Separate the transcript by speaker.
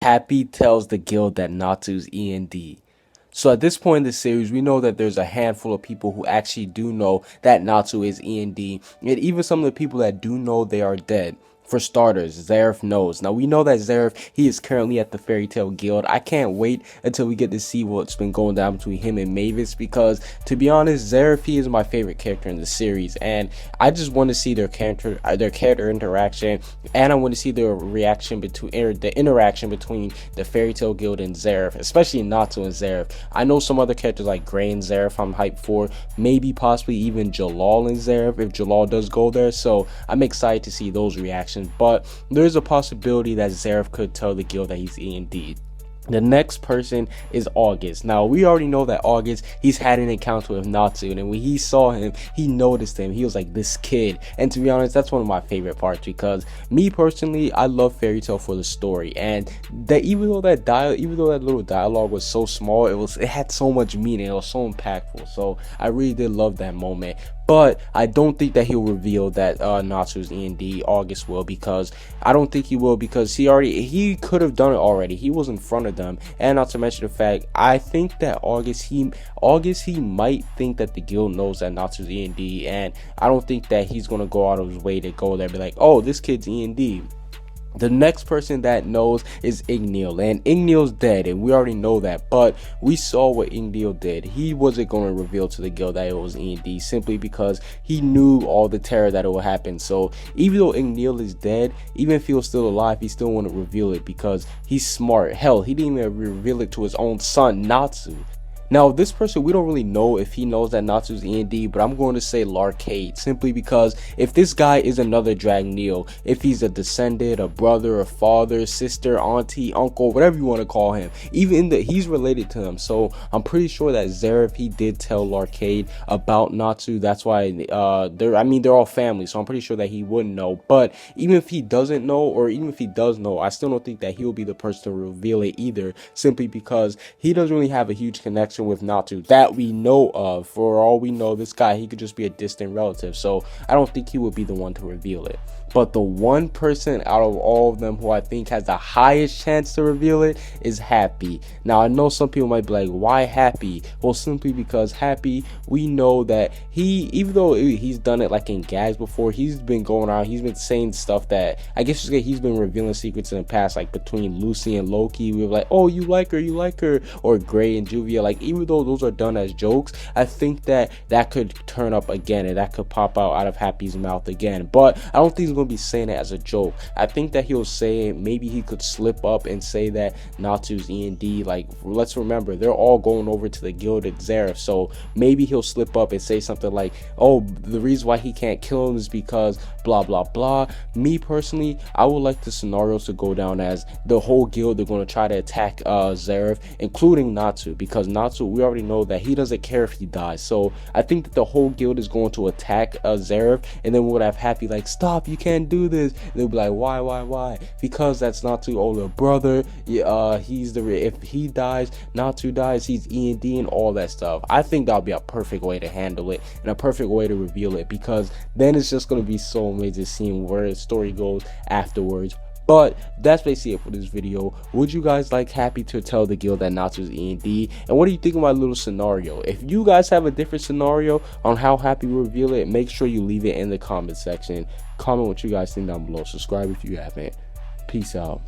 Speaker 1: Happy tells the guild that Natsu's E.N.D. So at this point in the series, we know that there's a handful of people who actually do know that Natsu is E.N.D. And even some of the people that do know they are dead. For starters, Zeref knows. Now we know that Zeref, he is currently at the Fairy Tail Guild. I can't wait until we get to see what's been going down between him and Mavis, because to be honest, Zeref, he is my favorite character in the series, and I just want to see their character interaction, and I want to see their reaction between the interaction between the Fairy Tail Guild and Zeref, especially Natsu and Zeref. I know some other characters like Gray and Zeref I'm hyped for, maybe possibly even Jalal and Zeref if Jalal does go there, so I'm excited to see those reactions. But there's a possibility that Zeref could tell the guild that he's E.N.D. The next person is August. Now we already know that August, he's had an encounter with Natsu, and when he saw him, he noticed him. He was like, this kid. And to be honest, that's one of my favorite parts, because me personally, I love Fairy Tail for the story, and that even though that little dialogue was so small, it had so much meaning. It was so impactful. So I really did love that moment. But I don't think that he'll reveal that Natsu's E.N.D. August will, because I don't think he will, because he could have done it already. He was in front of them, and not to mention the fact, I think that August he might think that the guild knows that Natsu's E.N.D. and I don't think that he's gonna go out of his way to go there and be like, oh, this kid's E.N.D. The next person that knows is Igneel, and Igneel's dead, and we already know that, but we saw what Igneel did. He wasn't going to reveal to the guild that it was E.N.D. simply because he knew all the terror that it would happen. So even though Igneel is dead, even if he was still alive, he still wouldn't reveal it because he's smart. Hell, he didn't even reveal it to his own son, Natsu. Now, this person, we don't really know if he knows that Natsu's E.N.D., but I'm going to say Larcade, simply because if this guy is another Dragneel, if he's a descendant, a brother, a father, sister, auntie, uncle, whatever you want to call him, even he's related to him. So I'm pretty sure that Zeref, he did tell Larcade about Natsu. That's why they're all family, so I'm pretty sure that he wouldn't know. But even if he doesn't know, or even if he does know, I still don't think that he'll be the person to reveal it either, simply because he doesn't really have a huge connection with Natsu that we know of. For all we know, this guy, he could just be a distant relative, so I don't think he would be the one to reveal it. But the one person out of all of them who I think has the highest chance to reveal it is Happy. Now I know some people might be like, why Happy? Well, simply because Happy, we know that even though he's done it like in gags before, he's been going around, he's been saying stuff that I guess he's been revealing secrets in the past, like between Lucy and Loki. We were like, oh, you like her, or Gray and Juvia. Like, even though those are done as jokes, I think that could turn up again, and that could pop out of Happy's mouth again. But I don't think he's going to be saying it as a joke. I think that he'll say, maybe he could slip up and say that Natsu's E.N.D. Like, let's remember, they're all going over to the guild at Zeref, so maybe he'll slip up and say something like, oh, the reason why he can't kill him is because blah blah blah. Me personally, I would like the scenarios to go down as the whole guild, they're going to try to attack Zeref, including Natsu, because Natsu, we already know that he doesn't care if he dies. So I think that the whole guild is going to attack Zeref, and then we would have Happy like, stop, you can't do this. And they'll be like, why? Because that's Natsu's older brother. If he dies, Natsu dies, he's E.N.D. and all that stuff. I think that'll be a perfect way to handle it and a perfect way to reveal it, because then it's just going to be so amazing seeing where the story goes afterwards. But that's basically it for this video. Would you guys like Happy to tell the guild that Natsu's E.N.D.? And what do you think of my little scenario? If you guys have a different scenario on how Happy will reveal it, make sure you leave it in the comment section. Comment what you guys think down below. Subscribe if you haven't. Peace out.